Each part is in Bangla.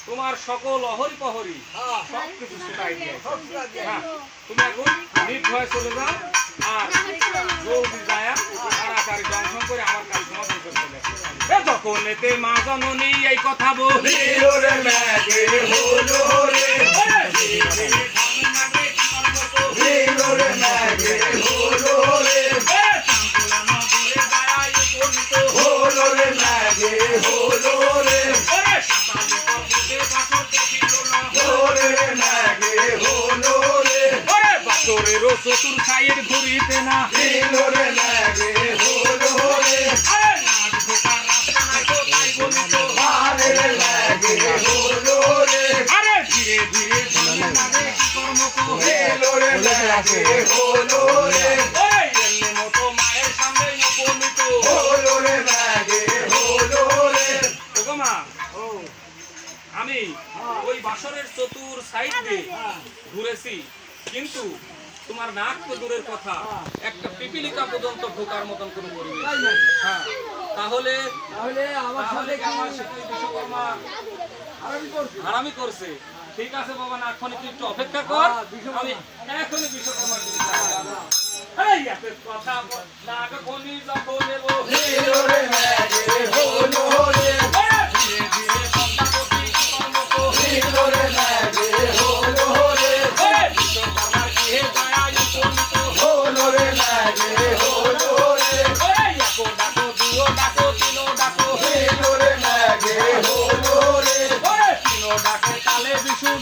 তোমার সকল অহরি পহরি সবকিছু সেটাই দিয়ে তুমি এখন নির্ভয়ে চলে যাও আর জলদি যায় তাড়াতাড়ি দংশন করে আমার কাজ সমাধান করতে হবে। যখন এতে মা জননী এই কথা বলি চতুর সাইড ঘুরিতে না আরে ধীরে ধীরে মতো মায়ের সামনে উপনীত আমি ওই বাসরের চতুর সাইড দিয়ে ঘুরেছি, কিন্তু তোমার নাক তো দূরের কথা, একটা পিপিলিকা পর্যন্ত ঢোকার মতন কোনো পরিবেশ। তাহলে আমার সাথে বিশ্বকর্মা হারামি করছে। ঠিক আছে বাবা, নাকখানি তুই একটু অপেক্ষা কর, আমি এখনই বিশ্বকর্মা কথা নাকখানি যখন নেব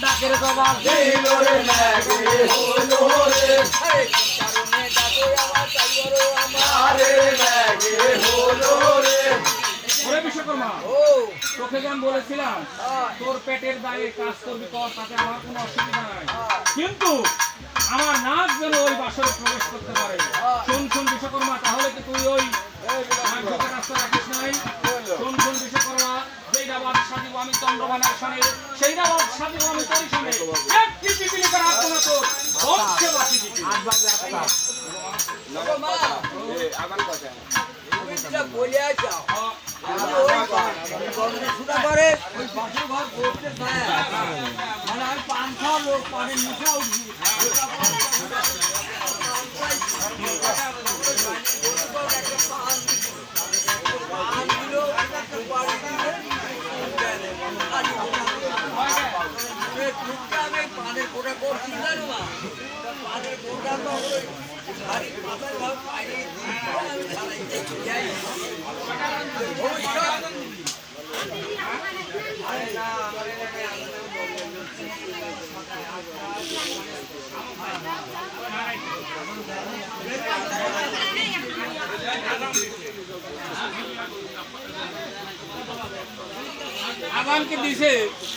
ডাকের জবাব দিল রে লাগে হলো রে কারণে ডাকে আমার চাইরো আমারে লাগে হলো রে। ওরে বিশ্বকর্মা, তোকে যেন বলেছিলাম তোর পেটের দায়ে কাজ করবি কর, তাতে আমার কোনো অসুবিধা নাই, কিন্তু আমার নাক যেন ওই বাসরে প্রবেশ করতে পারে। শুন শুন বিশ্বকর্মা, তাহলে কি তুই ওই রাস্তা রাখিস নাই? শুন শুন বিশ্বকর্মা, যেইটা বাদশা দিব আমি চন্দ্রবানের সনে, সেইটা বাদশা দিব আমি তোর সনে, একটি পিপিলিকার হাত না তোর বংশে বাঁচি দিবি। আবার কথা তুমি যেটা বলে যাও আমি ওই সুদা করে ওই বাসুর ঘর করতে চাই, মানে আমি 500 লোক পানি মুখা উঠি আগামকে দিছে